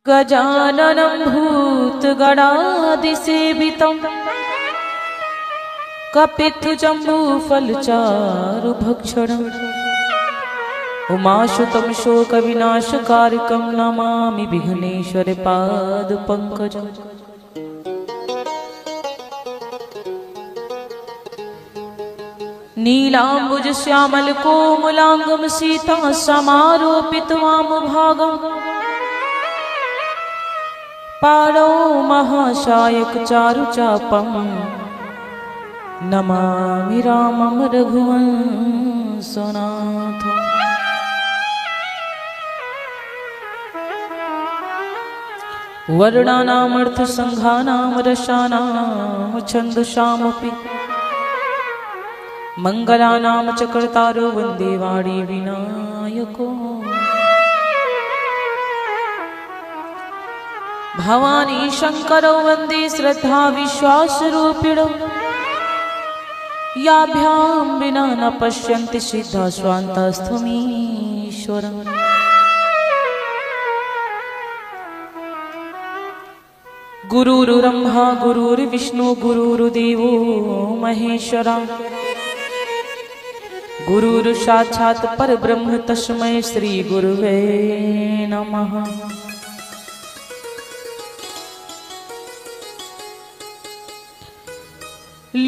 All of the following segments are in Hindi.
गजाननं भूतगणादिसेवितं कपित्थजम्बूफलचारुभक्षणम् उमासुतं शोकविनाशकारकं नमामि विघ्नेश्वरपादपङ्कजम्। नीलाम्बुजश्यामलकोमलाङ्गं सीता समारोपितवामभागम् पाणौ महाशायकचारुचापं नमामि रामं रघुवंशनाथम्। वर्णानामर्थसङ्घानां रसानां छन्दसामपि मङ्गलानां च कर्तारो वन्दे वाणी विनायको। भवानी शङ्करो वन्दे श्रद्धा विश्वासरूपिणो याभ्यां विना न पश्यन्ति सिद्धा स्वान्तस्थमीश्वरम्। गुरुर्ब्रह्मा गुरुर्विष्णु गुरुर्देवो महेश्वरा गुरुर्साक्षात् परब्रह्म तस्मै श्री गुरुवे नमः।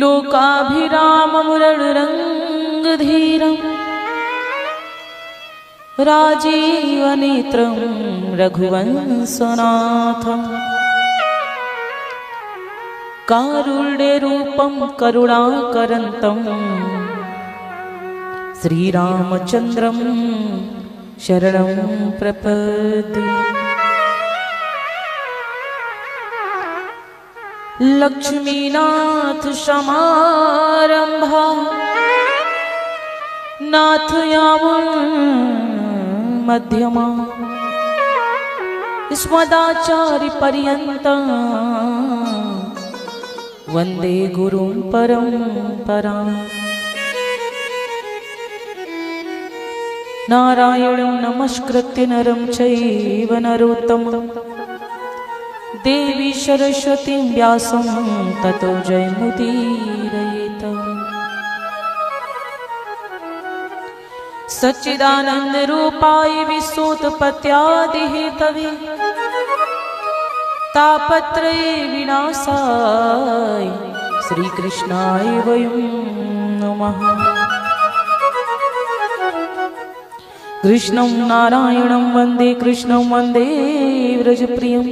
लोकाभिरामं रणरङ्गधीरं राजीवनेत्रं रघुवंशनाथं कारुण्यरूपं करुणाकरन्तं श्रीरामचन्द्रं शरणं प्रपद्ये। लक्ष्मीनाथ समारंभा नाथयामं मध्यमा अस्मदाचार्य पर्यन्तं वन्दे गुरुं परम्पराम्। नारायणं नमस्कृत्य नरं चैव नरोत्तमं देवी सरस्वतीं व्यासं ततो जयमुदीरयेत्। सच्चिदानन्दरूपाय विश्वोत्पत्त्यादिहेतवे तापत्रये विनाशाय श्रीकृष्णाय वयं नमः। कृष्णं नारायणं वन्दे कृष्णं वन्दे व्रजप्रियं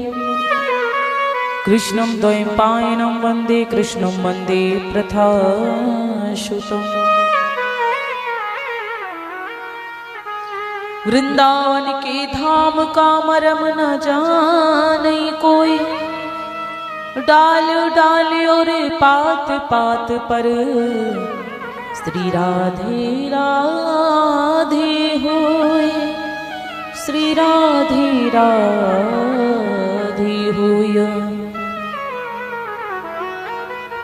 कृष्णं द्वैपायनं वन्दे कृष्णं वन्दे प्रथासुतम्। वृंदावन के धाम का मरम न जाने कोई डाल डाल और पात पात पर श्री राधे राधे होए श्री राधे राधे होय।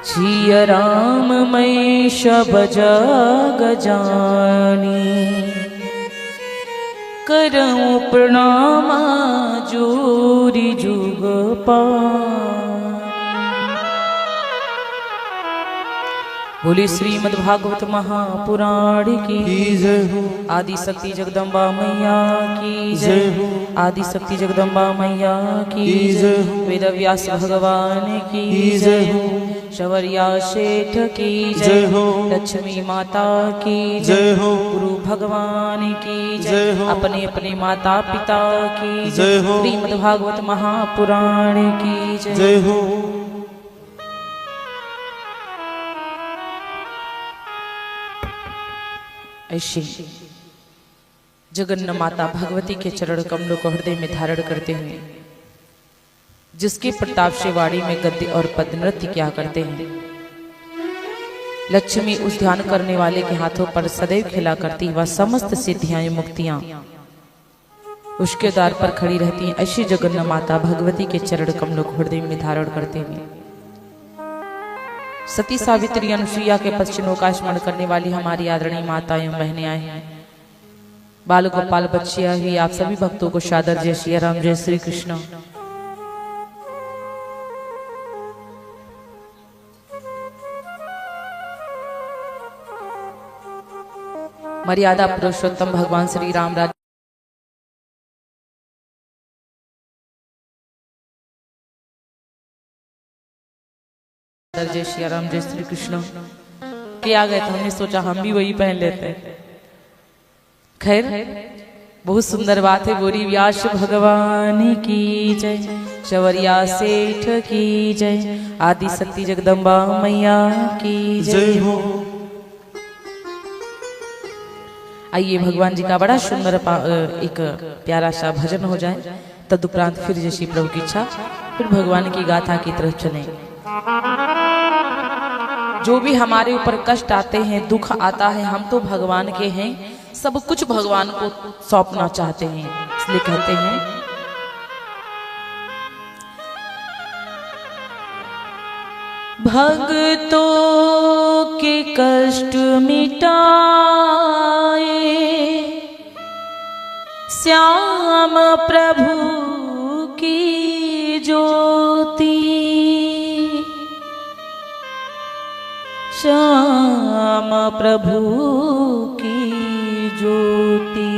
जिय राम मैं सब जग जानी करऊं प्रणाम जोरी जुग पानी। बोली श्रीमद् भागवत महापुराण की जय हो। आदि शक्ति जगदम्बा मैया की जय हो। आदि शक्ति जगदम्बा मैया की जय हो। वेद व्यास भगवान की जय हो। शवरिया शेठ की जय हो। लक्ष्मी माता की जय हो। गुरु भगवान की जय हो। अपने अपने माता पिता की जय हो। श्रीमद् भागवत महापुराण की जय हो। ऐसे जगन्नाथ माता भगवती के चरण कमलों को हृदय में धारण करते हुए जिसके प्रताप से वाणी में गद्य और पद नृत्य किया करते हैं, लक्ष्मी उस ध्यान करने वाले के हाथों पर सदैव खिला करती वह समस्त सिद्धियां मुक्तियां उसके द्वार पर खड़ी रहती हैं। ऐसी जगन्नाथ माता भगवती के चरण कमलों को हृदय में धारण करते हुए सती सावित्री अनुसुईया के पश्चिमों का स्मरण करने वाली हमारी आदरणीय माता एवं बहनें आए हैं। बाल गोपाल बच्चियां हुई आप सभी भक्तों को सादर जय श्री राम, जय श्री कृष्ण। मर्यादा पुरुषोत्तम भगवान श्री राम राज जय श्री राम, जय श्री कृष्ण के आ गए तो हमने सोचा हम भी वही पहन लेते हैं। खैर बहुत सुंदर बात है। बोरी व्यास भगवान की जय, चवरिया सेठ की जय, आदि शक्ति जगदम्बा मैया की जय हो। आइए भगवान जी का बड़ा सुंदर एक प्यारा सा भजन हो जाए, तदुपरांत फिर जैसी प्रभु की इच्छा फिर भगवान की गाथा की तरफ चलें। जो भी हमारे ऊपर कष्ट आते हैं, दुख आता है, हम तो भगवान के हैं, सब कुछ भगवान को सौंपना चाहते हैं। इसलिए कहते हैं भक्तों के कष्ट मिटाए श्याम प्रभु की ज्योति, श्याम प्रभु की ज्योति।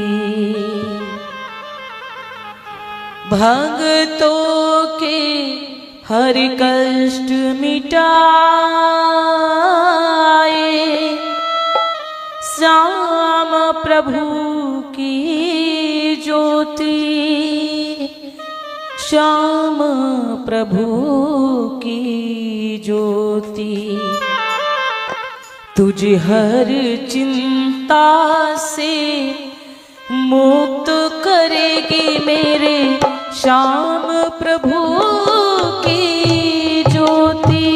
भक्तों के हर कष्ट मिटाए श्याम प्रभु की ज्योति, श्याम प्रभु की ज्योति। तुझे हर चिंता से मुक्त करेगी मेरे श्याम प्रभु की ज्योति।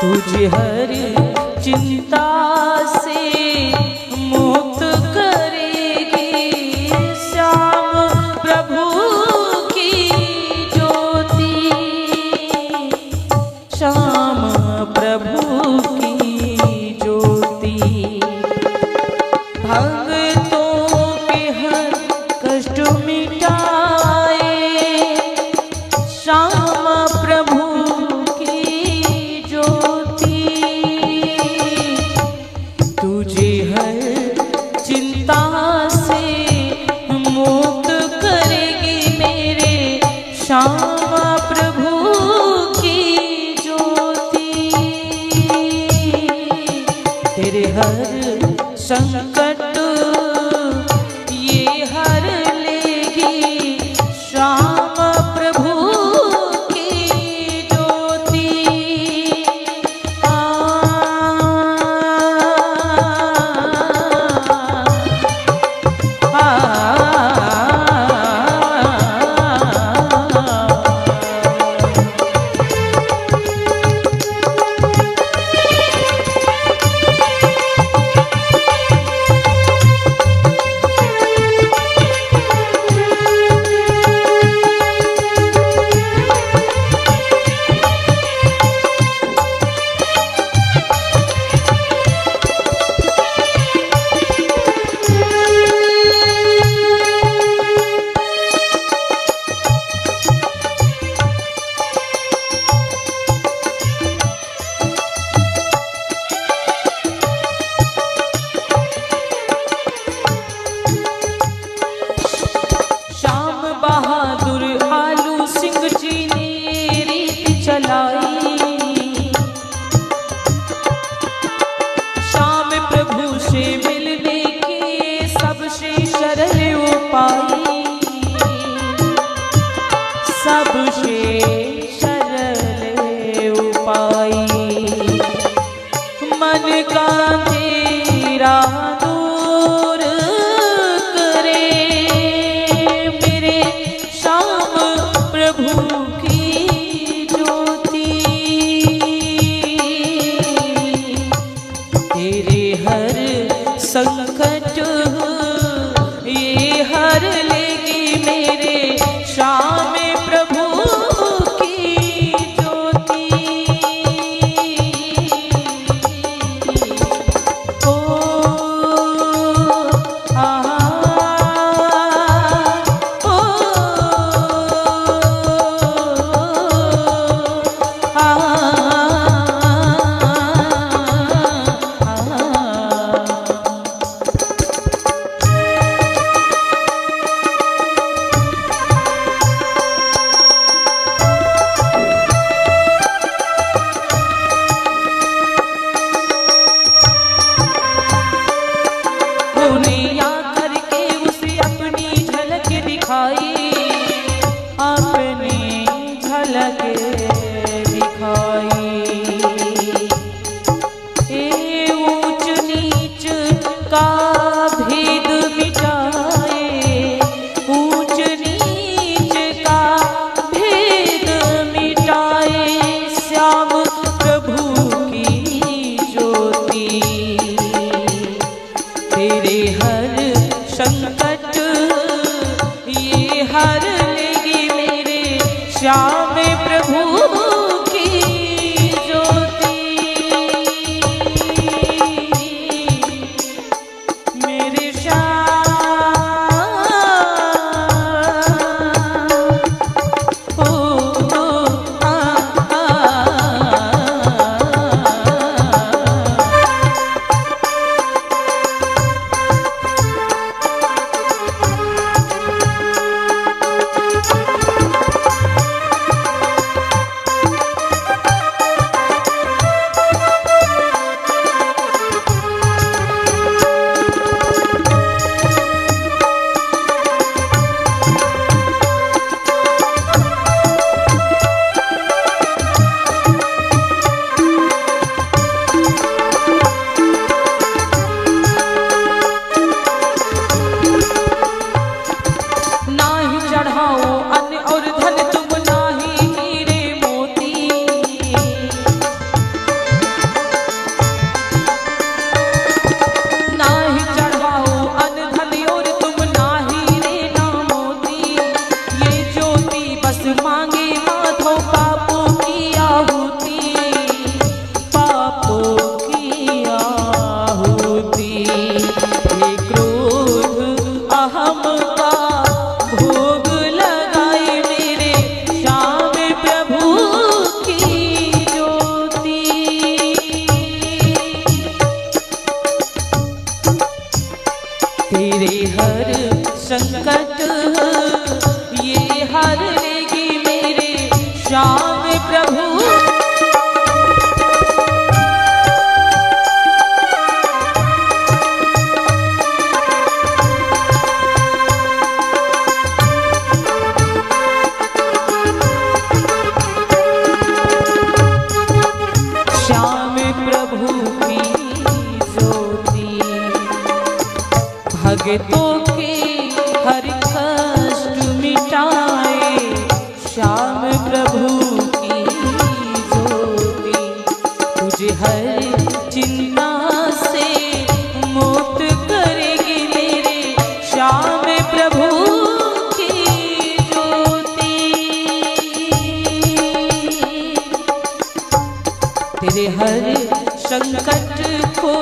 तुझे हर चिंता से मुक्त करेगी श्याम प्रभु की ज्योति, श्याम प्रभु की ज्योति। भक्तों के हर कष्ट मिटाए श्याम प्रभु की ज्योति, दिखाई, अपनी झलक दिखाई। ए ऊंच नीच का भेद मिटाए, ऊंच नीच का भेद मिटाए, श्याम प्रभु की ज्योति। तेरे हर संकट ये हर लेगी मेरे श्याम प्रभु की ज्योति। मेरे श्याम तेरे हर संकट ये हर लेगी मेरे श्याम प्रभु। श्याम प्रभु की ज्योति भक्तों के हर कष्ट मिटाए, श्याम प्रभु की ज्योति तुझे हर चिंता से मुक्त करेगी मेरे श्याम प्रभु की ज्योति। तेरे हर संकट को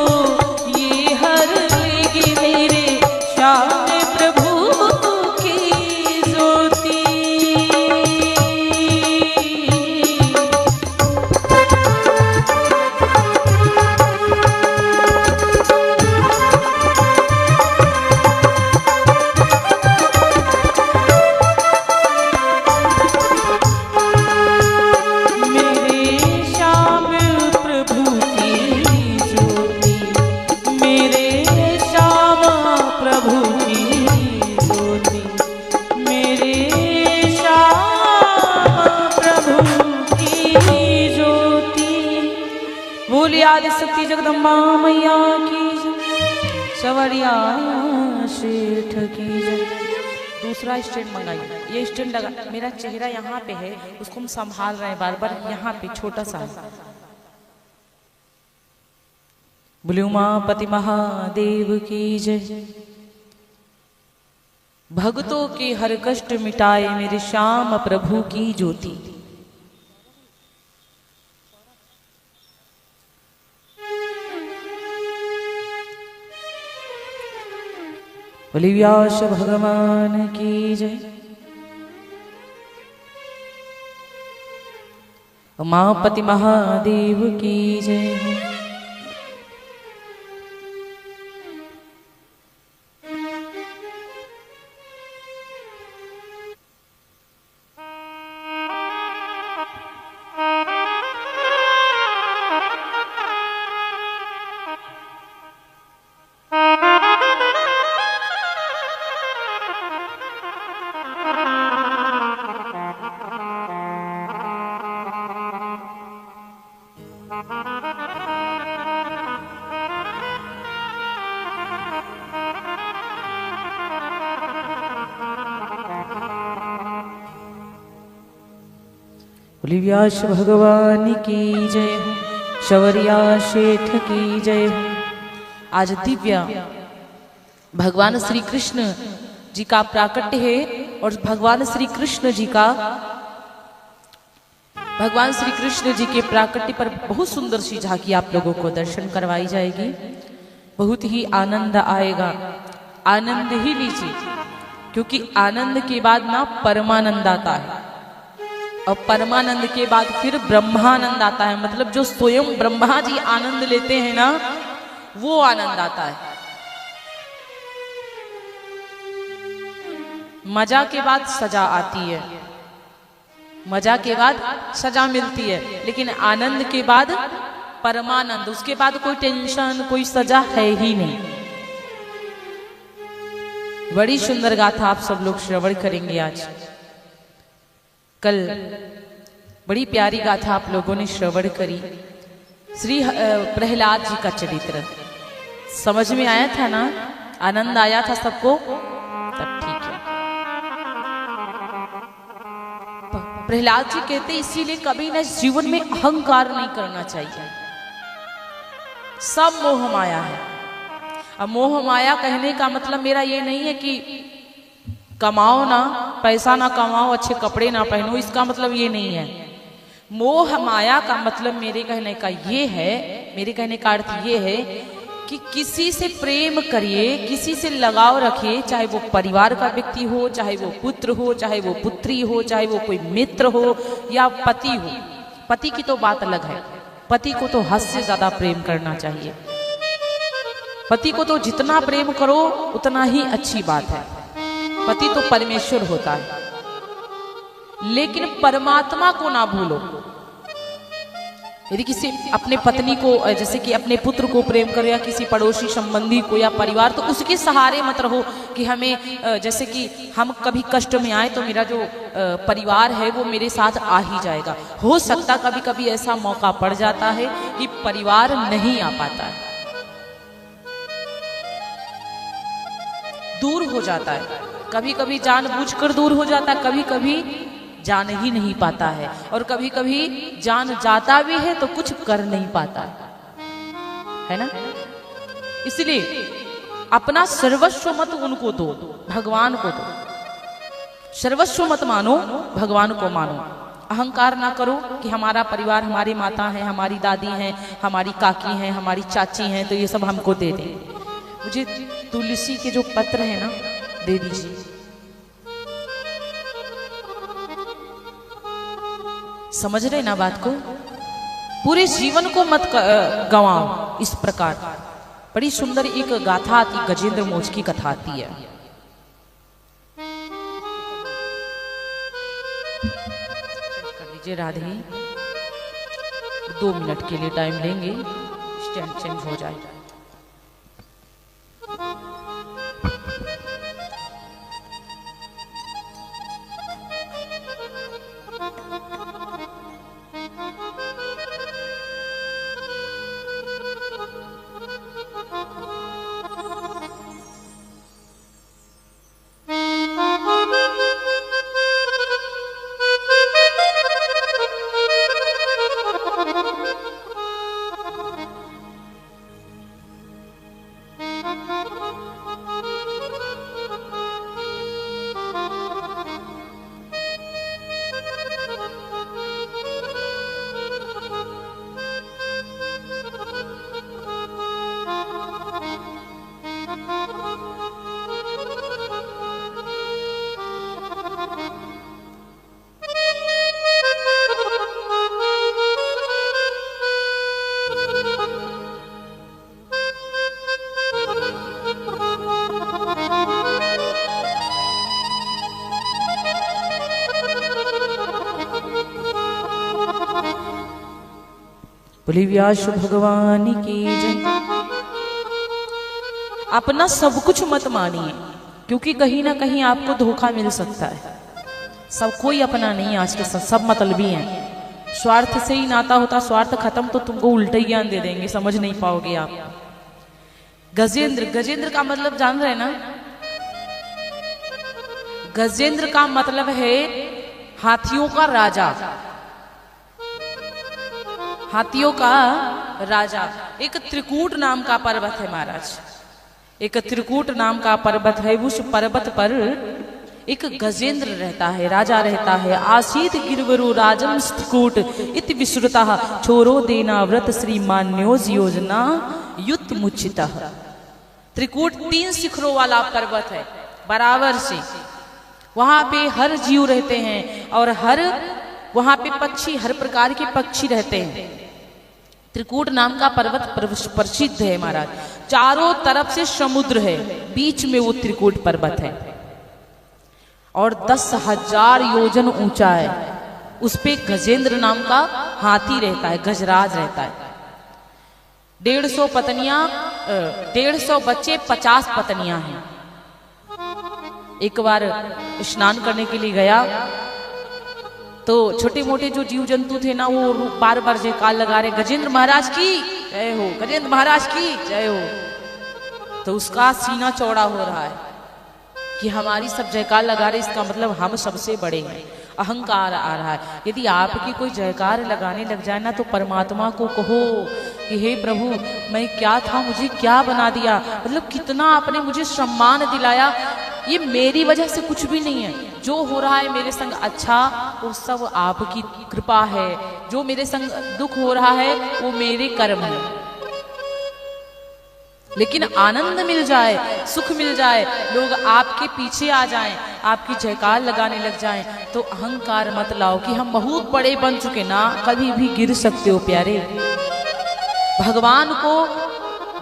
ये हर लेगी मेरे श्याम प्रभु की ज्योति। बोलिए आदि शक्ति जगदम्बा मैया की जय, सवरिया शेठ की जय। दूसरा स्टैंड मंगाइए, ये स्टैंड लगा, मेरा चेहरा यहाँ पे है, उसको हम संभाल रहे हैं बार बार, यहाँ पे छोटा सा। बोलिए उमापति महादेव की जय। भक्तों के हर कष्ट मिटाए मेरे श्याम प्रभु की ज्योति। बोलिए व्यास भगवान की जय। उमापति महादेव की जय। बोली व्यास भगवान की जय हो, शबरिया शेठ की जय हो। आज दिव्य भगवान श्री कृष्ण जी का प्राकट्य है और भगवान श्री कृष्ण जी के प्राकट्य पर बहुत सुंदर सी झांकी आप लोगों को दर्शन करवाई जाएगी। बहुत ही आनंद आएगा, आनंद ही लीजिए, क्योंकि आनंद के बाद ना परमानंद आता है और परमानंद के बाद फिर ब्रह्मानंद आता है। मतलब जो स्वयं ब्रह्मा जी आनंद लेते हैं ना, वो आनंद आता है। मजा के बाद सजा आती है, मजा के बाद सजा मिलती है, लेकिन आनंद के बाद परमानंद, उसके बाद कोई टेंशन कोई सजा है ही नहीं। बड़ी सुंदर गाथा आप सब लोग श्रवण करेंगे आज। कल बड़ी प्यारी गाथा आप लोगों ने श्रवण करी, श्री प्रहलाद जी का चरित्र। समझ में आया था ना, आनंद आया था सबको, तब ठीक है। प्रहलाद जी कहते इसीलिए कभी ना जीवन में अहंकार नहीं करना चाहिए। सब मोह माया है। अब मोह माया कहने का मतलब मेरा ये नहीं है कि कमाओ ना, पैसा ना कमाओ, अच्छे कपड़े ना पहनो, इसका मतलब ये नहीं है। मोह माया का मतलब मेरे कहने का अर्थ ये है कि किसी से प्रेम करिए, किसी से लगाव रखिए, चाहे वो परिवार का व्यक्ति हो, चाहे वो पुत्र हो, चाहे वो पुत्री हो, चाहे वो कोई मित्र हो या पति हो। पति की तो बात अलग है, पति को तो हद से ज्यादा प्रेम करना चाहिए। पति को तो जितना प्रेम करो उतना ही अच्छी बात है। पति तो परमेश्वर होता है, लेकिन परमात्मा को ना भूलो। यदि किसी अपने पत्नी को, जैसे कि अपने पुत्र को प्रेम करो या किसी पड़ोसी संबंधी को या परिवार, तो उसके सहारे मत रहो कि हमें, जैसे कि हम कभी कष्ट में आए तो मेरा जो परिवार है वो मेरे साथ आ ही जाएगा। हो सकता कभी कभी ऐसा मौका पड़ जाता है कि परिवार नहीं आ पाता है, दूर हो जाता है, कभी कभी जानबूझकर दूर हो जाता है, कभी कभी जान ही नहीं पाता है, और कभी कभी जान जाता भी है तो कुछ कर नहीं पाता है ना। इसलिए अपना सर्वस्व मत उनको दो, भगवान को दो। सर्वस्व मत मानो, भगवान को मानो। अहंकार ना करो कि हमारा परिवार, हमारी माता है, हमारी दादी हैं, हमारी काकी हैं, हमारी चाची हैं, तो ये सब हमको दे दें। मुझे तुलसी के जो पत्र है ना, दे दीजिए। समझ रहे ना बात को? पूरे जीवन को मत गंवाओ इस प्रकार। बड़ी सुंदर एक गाथा आती, गजेंद्र मोक्ष की कथा आती है। कर लीजिए राधे, 2 मिनट के लिए टाइम लेंगे, स्टैंड चेंज हो जाएगा। बोली व्यास भगवान की जय। अपना सब कुछ मत मानिए, क्योंकि कहीं ना कहीं आपको धोखा मिल सकता है। सब कोई अपना नहीं, आज के सब मतलबी हैं। स्वार्थ से ही नाता होता, स्वार्थ खत्म तो तुमको उल्टा ही ज्ञान दे देंगे, समझ नहीं पाओगे आप। गजेंद्र, गजेंद्र का मतलब जान रहे ना? गजेंद्र का मतलब है हाथियों का राजा, हाथियों का राजा। एक त्रिकूट नाम का पर्वत है महाराज, एक त्रिकूट नाम का पर्वत है। उस पर्वत पर एक गजेंद्र रहता है, राजा रहता है। आसीत गिरवरु राजम त्रिकूट इति विश्रुतः छोरो देना व्रत श्रीमान्योज योजना युत मुचितः। त्रिकूट 3 शिखरों वाला पर्वत है बराबर से। वहां पे हर जीव रहते हैं और वहां पे पक्षी, हर प्रकार के पक्षी रहते हैं। त्रिकूट नाम का पर्वत प्रसिद्ध है महाराज। चारों तरफ से समुद्र है, बीच में वो त्रिकूट पर्वत है और 10,000 योजन ऊंचा है। उस पे गजेंद्र नाम का हाथी रहता है, गजराज रहता है। 150 पत्नियां, 150 बच्चे, 50 पत्नियां हैं। एक बार स्नान करने के लिए गया तो छोटे मोटे जो जीव जंतु थे ना, वो बार बार जयकार लगा रहे, गजेंद्र महाराज की जय हो, गजेंद्र महाराज की जय हो। तो उसका सीना चौड़ा हो रहा है कि हमारी सब जयकार लगा रहे, इसका मतलब हम सबसे बड़े हैं। अहंकार आ रहा है। यदि आपकी कोई जयकार लगाने लग जाए ना, तो परमात्मा को कहो कि हे प्रभु, मैं क्या था, मुझे क्या बना दिया, मतलब कितना आपने मुझे सम्मान दिलाया, ये मेरी वजह से कुछ भी नहीं है। जो हो रहा है मेरे संग अच्छा, वो सब आपकी कृपा है। जो मेरे संग दुख हो रहा है वो मेरे कर्म है। लेकिन आनंद मिल जाए, सुख मिल जाए, लोग आपके पीछे आ जाएं, आपकी जयकार लगाने लग जाएं, तो अहंकार मत लाओ कि हम बहुत बड़े बन चुके ना। कभी भी गिर सकते हो प्यारे। भगवान को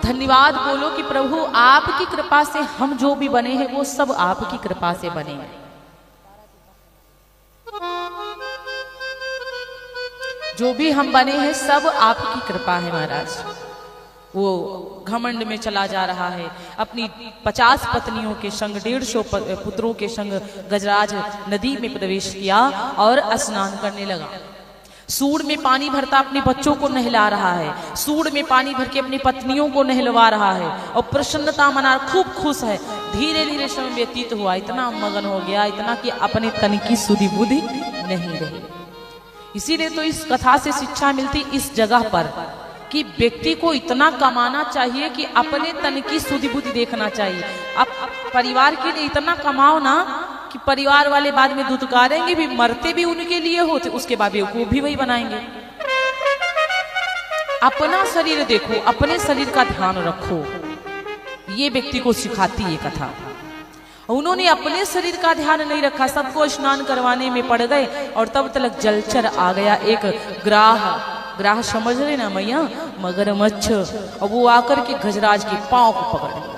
धन्यवाद बोलो कि प्रभु आपकी कृपा से हम जो भी बने हैं वो सब आपकी कृपा से बने हैं। जो भी हम बने हैं सब आपकी कृपा है महाराज। वो घमंड में चला जा रहा है, अपनी 50 पत्नियों के संग, 150 पुत्रों के संग गजराज नदी में प्रवेश किया और स्नान करने लगा। सूंड में पानी भरता अपने बच्चों को नहला रहा है, सूंड में पानी भर के अपनी पत्नियों को नहलवा रहा है और प्रसन्नता मना, खूब खुश है। धीरे धीरे समय व्यतीत हुआ, इतना मगन हो गया, इतना कि अपने तन की सुधि बुद्धि नहीं रही। इसीलिए तो इस कथा से शिक्षा मिलती इस जगह पर कि व्यक्ति को इतना कमाना चाहिए कि अपने तन की सुधि बुद्धि देखना चाहिए। अब परिवार के लिए इतना कमाओ ना कि परिवार वाले बाद में दुत्कारेंगे भी, मरते भी उनके लिए होते, उसके बाद वो भी वही बनाएंगे। अपना शरीर देखो, अपने शरीर का ध्यान रखो, ये व्यक्ति को सिखाती है कथा। उन्होंने अपने शरीर का ध्यान नहीं रखा, सबको स्नान करवाने में पड़ गए और तब तक जलचर आ गया एक ग्राह समझ रहे ना मैया, मगरमच्छ, और वो आकर के गजराज के पांव को पकड़ लिया।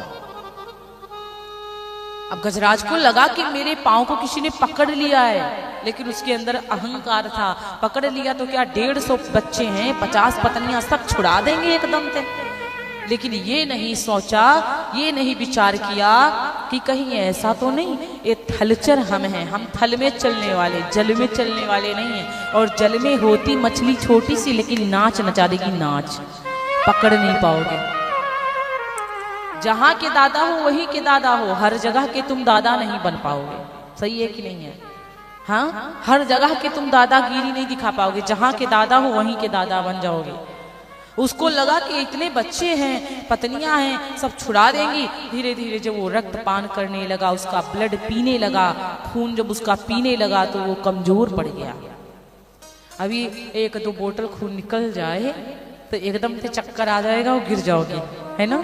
अब गजराज को लगा कि मेरे पांव को किसी ने पकड़ लिया है, लेकिन उसके अंदर अहंकार था। पकड़ लिया तो क्या, 150 बच्चे हैं, 50 पत्नियां, सब छुड़ा देंगे एकदम से। लेकिन ये नहीं सोचा, ये नहीं विचार किया कि कहीं ऐसा तो नहीं, ये थलचर हम हैं, हम थल में चलने वाले, जल में चलने वाले नहीं हैं। और जल में होती मछली छोटी सी, लेकिन नाच नचा देगी, नाच पकड़ नहीं पाओगे। जहां के दादा हो वहीं के दादा हो, हर जगह के तुम दादा नहीं बन पाओगे। सही है कि नहीं है? हाँ, हर जगह के तुम दादागिरी नहीं दिखा पाओगे। जहां के दादा हो वहीं के दादा बन जाओगे। उसको लगा कि इतने बच्चे हैं, पत्नियां हैं, सब छुड़ा देंगी। धीरे धीरे जब वो रक्तपान करने लगा, उसका ब्लड पीने लगा, खून जब उसका पीने लगा तो वो कमजोर पड़ गया। अभी 1-2 बोतल खून निकल जाए तो एकदम से चक्कर आ जाएगा, वो गिर जाओगे, है ना?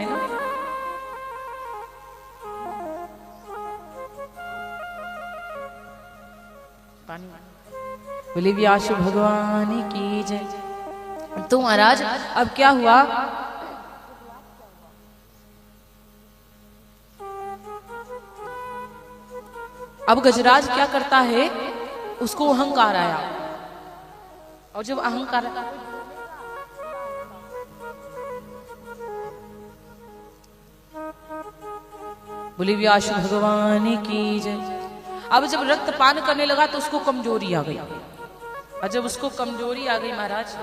बोले व्यास भगवान की जय। तो महाराज अब क्या हुआ, अब गजराज क्या करता है, उसको अहंकार आया। और जब अहंकार, बोले व्यास भगवान की जय। अब जब रक्तपान करने लगा तो उसको कमजोरी आ गई, और जब उसको कमजोरी आ गई महाराज,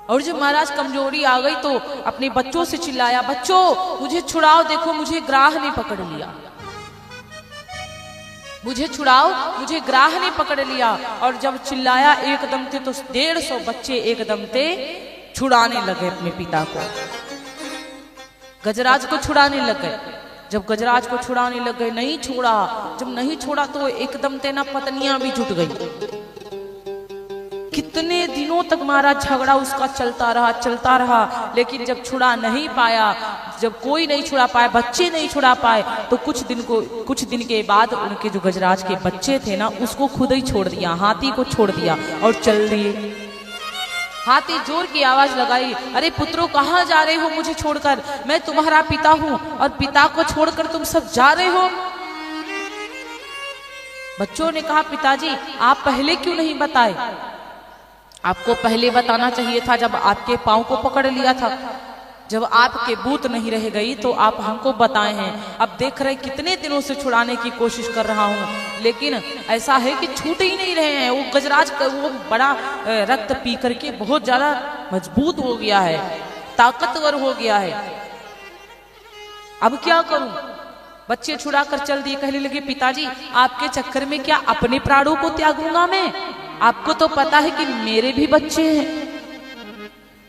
और जब महाराज कमजोरी आ गई तो अपने बच्चों से चिल्लाया, बच्चों मुझे छुड़ाओ, देखो मुझे ग्राह ने पकड़ लिया, मुझे छुड़ाओ, मुझे ग्राह ने पकड़ लिया। और जब चिल्लाया एकदम थे तो 150 बच्चे एकदम थे छुड़ाने लगे अपने पिता को, गजराज को छुड़ाने लगे। जब गजराज को छुड़ाने लगे, नहीं छोड़ा, जब नहीं छोड़ा तो एकदम ते ना पत्नियां भी जुट गई। कितने दिनों तक महाराज झगड़ा उसका चलता रहा, लेकिन जब छुड़ा नहीं पाया, जब कोई नहीं छुड़ा पाया, बच्चे नहीं छुड़ा पाए, तो कुछ दिन के बाद उनके जो गजराज के बच्चे थे ना, उसको खुद ही छोड़ दिया, हाथी को छोड़ दिया और चल दिए। हाथी जोर की आवाज लगाई, अरे पुत्रों कहाँ जा रहे हो मुझे छोड़कर, मैं तुम्हारा पिता हूँ और पिता को छोड़कर तुम सब जा रहे हो। बच्चों ने कहा, पिताजी आप पहले क्यों नहीं बताए, आपको पहले बताना चाहिए था, जब आपके पांव को पकड़ लिया था, जब आपके बूत नहीं रह गई तो आप हमको बताए हैं। अब देख रहे कितने दिनों से छुड़ाने की कोशिश कर रहा हूं, लेकिन ऐसा है कि छूट ही नहीं रहे हैं। वो गजराज वो बड़ा रक्त पी करके बहुत ज्यादा मजबूत हो गया है, ताकतवर हो गया है, अब क्या करूं। बच्चे छुड़ा कर चल दिए। कहने लगे, पिताजी आपके चक्कर में क्या अपने प्राणों को त्यागूंगा मैं, आपको तो पता है कि मेरे भी बच्चे हैं।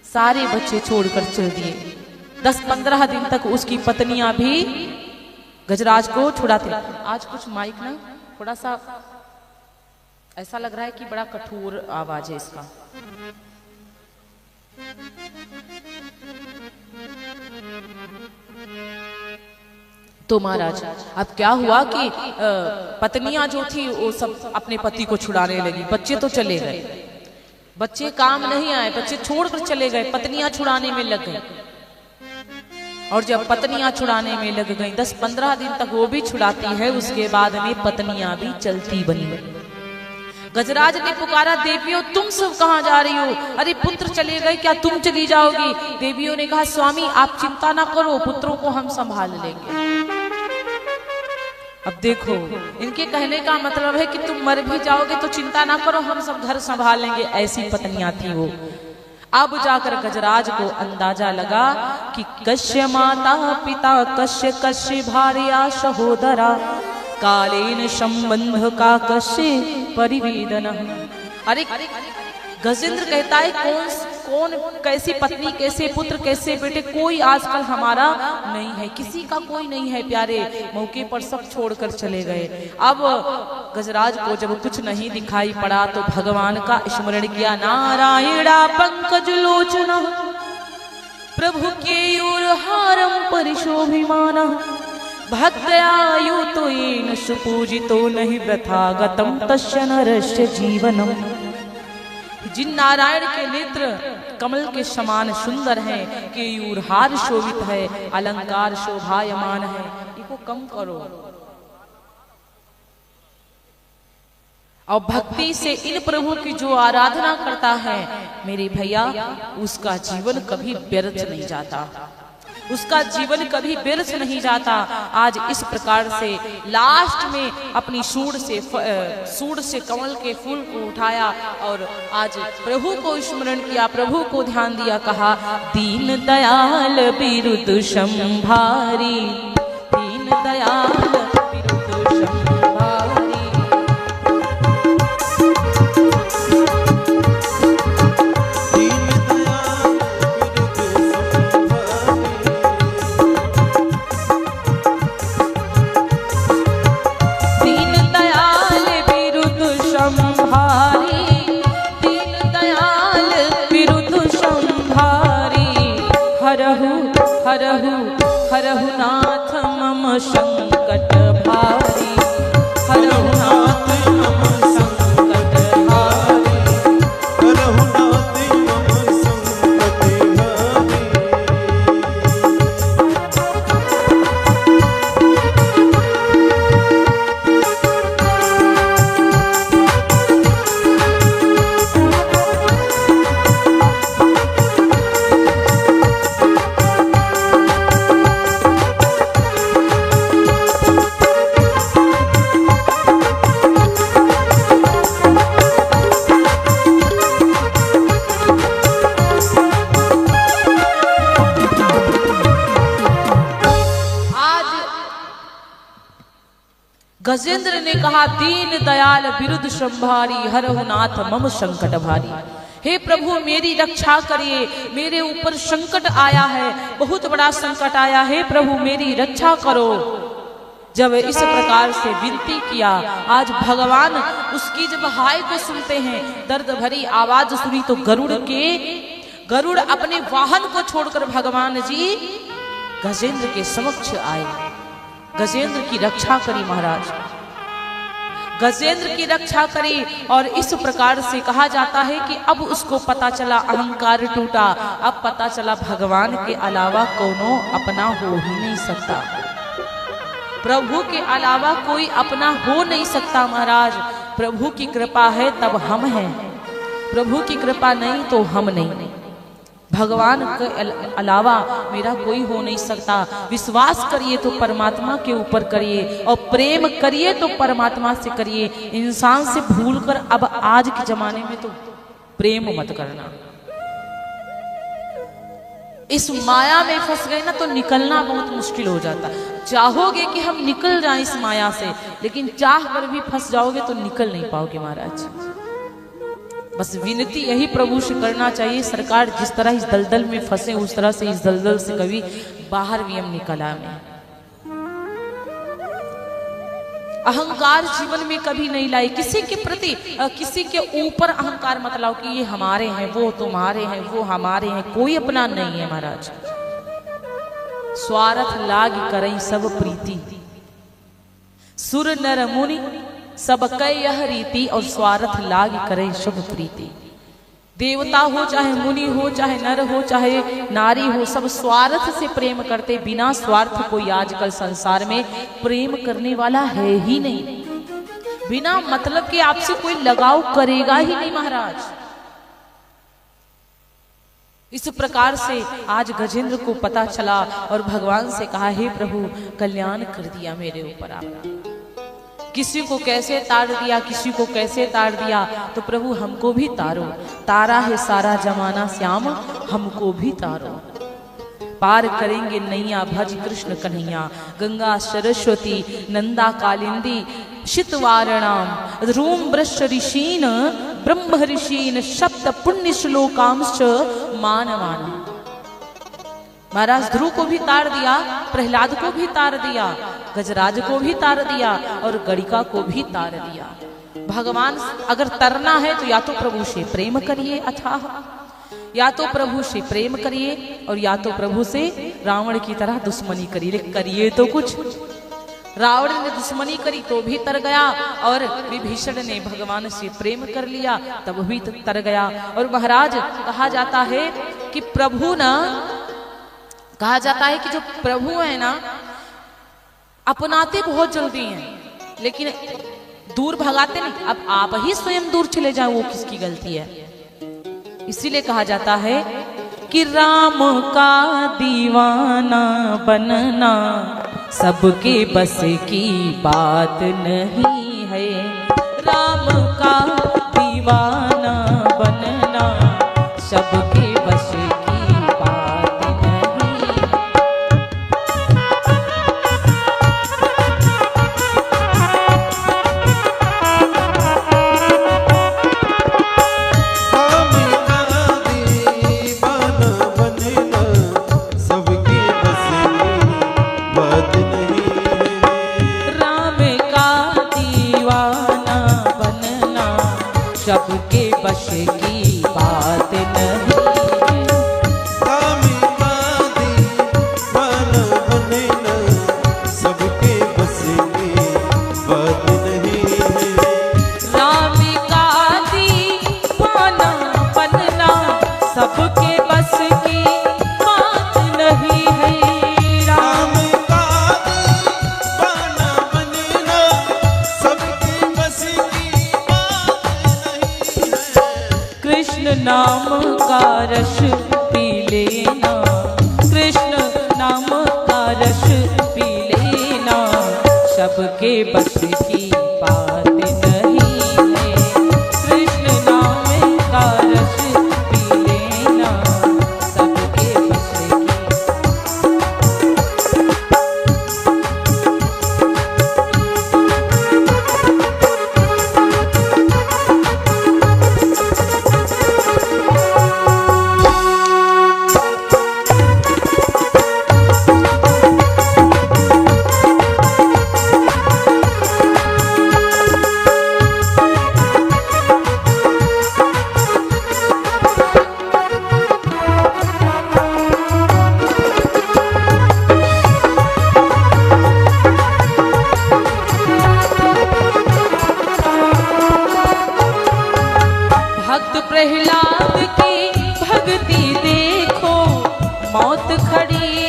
सारे बच्चे छोड़कर चल दिए। 10-15 दिन तक उसकी पत्नियां भी गजराज को छुड़ाती। आज कुछ माइक ना थोड़ा सा ऐसा लग रहा है कि बड़ा कठोर आवाज है इसका। तो महाराज अब क्या हुआ कि पत्नियां जो थी वो सब अपने पति को छुड़ाने लगी। बच्चे तो चले गए, बच्चे काम नहीं आए, बच्चे छोड़कर चले गए, पत्नियां छुड़ाने में लग गई। और जब पत्नियां छुड़ाने में लग गई, 10-15 दिन तक वो भी छुड़ाती है, उसके बाद में पत्नियां भी चलती बनी। गजराज ने पुकारा, देवियों तुम सब कहां जा रही हो, अरे पुत्र चले गए, क्या तुम चली जाओगी। देवियों ने कहा, स्वामी आप चिंता ना करो, पुत्रों को हम संभाल लेंगे। अब देखो इनके कहने का मतलब है कि तुम मर भी जाओगे तो चिंता ना करो, हम सब घर संभाल लेंगे। ऐसी पत्नियां थी वो। अब जाकर गजराज को अंदाजा लगा कि कश्य माता पिता कश्य कश्य भार्या सहोदरा कालेन संबंध का कश्य परिवेदन। अरे गजेंद्र कहता है, कौन कैसी पत्नी, कैसे पुत्र, कैसे बेटे, कोई आजकल हमारा नहीं है, किसी का कोई नहीं है प्यारे। मौके पर सब छोड़कर चले गए। अब गजराज को जब कुछ नहीं दिखाई पड़ा तो भगवान का स्मरण किया। नारायणा पंकज लोचना प्रभु के हारम परिशोभिमाना भक्तयायु तो येन सुपूजितो नहीं वृथागतम तस्य नरस्य जीवनम। जिन नारायण के नेत्र कमल के समान सुंदर हैं, केयूर हार शोभित है, अलंकार शोभायमान है, इनको कम करो। और भक्ति से इन प्रभु की जो आराधना करता है मेरे भैया, उसका जीवन कभी व्यर्थ नहीं जाता, उसका जीवन कभी व्यर्थ नहीं जाता। आज इस प्रकार से लास्ट में अपनी सूंड से कमल के फूल को उठाया और आज प्रभु को स्मरण किया, प्रभु को ध्यान दिया। कहा, दीन दयाल बिरुद संभारी, दीन दयाल बिरुद संभारी। हरहु हरहु नाथ मम संकट भारी, हरहु नाथ मम संकट भारी, हरहु नाथ मम संकट भारी। गजेंद्र ने कहा, दीन दयाल बिरुद संभारी, हरहु नाथ मम संकट भारी। हे प्रभु मेरी रक्षा करिए, मेरे ऊपर संकट आया है, बहुत बड़ा संकट आया है, प्रभु मेरी रक्षा करो। जब इस प्रकार से विनती किया, आज भगवान उसकी जब हाय को सुनते हैं, दर्द भरी आवाज सुनी, तो गरुड़ अपने वाहन को छोड़कर भगवान जी गजेंद्र के समक्ष आए। गजेंद्र की रक्षा करी महाराज, गजेंद्र की रक्षा करी। और इस प्रकार से कहा जाता है कि अब उसको पता चला, अहंकार टूटा, अब पता चला भगवान के अलावा कोनो अपना हो ही नहीं सकता, प्रभु के अलावा कोई अपना हो नहीं सकता महाराज। प्रभु की कृपा है तब हम हैं, प्रभु की कृपा नहीं तो हम नहीं। भगवान के अलावा मेरा कोई हो नहीं सकता। विश्वास करिए तो परमात्मा के ऊपर करिए, और प्रेम करिए तो परमात्मा से करिए। इंसान से भूलकर अब आज के जमाने में तो प्रेम मत करना। इस माया में फंस गए ना तो निकलना बहुत मुश्किल हो जाता। चाहोगे कि हम निकल जाएं इस माया से, लेकिन चाह कर भी फंस जाओगे तो निकल नहीं पाओगे महाराज। बस विनती यही प्रभु से करना चाहिए, सरकार जिस तरह इस दलदल में फंसे उस तरह से इस दलदल से कभी बाहर भी हम निकल आए। अहंकार जीवन में कभी नहीं लाई। किसी के प्रति, किसी के ऊपर अहंकार मत लाओ कि ये हमारे हैं, वो तुम्हारे हैं, वो हमारे हैं। कोई अपना नहीं है महाराज। स्वार्थ लाग करई सब प्रीति, सुर नर मुनि सब कई यह रीति, और स्वार्थ लाग करई सब प्रीति। देवता हो चाहे मुनि हो, चाहे नर हो चाहे नारी हो, सब स्वार्थ से प्रेम करते। बिना स्वार्थ कोई आजकल संसार में प्रेम करने वाला है ही नहीं। बिना मतलब के आपसे कोई लगाव करेगा ही नहीं महाराज। इस प्रकार से आज गजेंद्र को पता चला और भगवान से कहा, हे प्रभु कल्याण कर दिया मेरे ऊपर आपने। किसी को कैसे तार दिया, किसी को कैसे तार दिया, तो प्रभु हमको भी तारो। तारा है सारा जमाना श्याम, हमको भी तारो। पार करेंगे नैया भज कृष्ण कन्हैया, गंगा सरस्वती नंदा कालिंदी शितवारणाम रूम वृष ऋषीन ब्रह्म ऋषीन सप्त पुण्य श्लोकांश मानवान। महाराज ध्रुव को भी तार दिया, प्रहलाद को भी तार दिया, गजराज को भी तार दिया, और गणिका को भी तार दिया। भगवान अगर तरना है तो या तो प्रभु से प्रेम करिए अथाह, या तो प्रभु से प्रेम करिए, और या तो प्रभु से रावण की तरह दुश्मनी करिए। करिए तो कुछ। रावण ने दुश्मनी करी तो भी तर गया, और विभीषण ने भगवान से प्रेम कर लिया तब भी तर गया। और महाराज कहा जाता है कि प्रभु ना, कहा जाता है कि जो प्रभु है ना, अपनाते बहुत जल्दी हैं लेकिन दूर भगाते नहीं। अब आप ही स्वयं दूर चले जाओ, वो किसकी गलती है। इसीलिए कहा जाता है कि राम का दीवाना बनना सबके बस की बात नहीं है। राम का दीवाना बनना सबके बस की बात नहीं। सबके बस की बात नहीं। सबके बस की बात नहीं। राम का दीवाना बनना सबके बस की बात नहीं है। राम का दीवाना बनना सबके बस की कृष्ण नाम का रस पी लेना, कृष्ण नाम का रस पी लेना सबके बस की बात नहीं है। कृष्ण नाम का रस पी लेना सबके बस की। खड़ी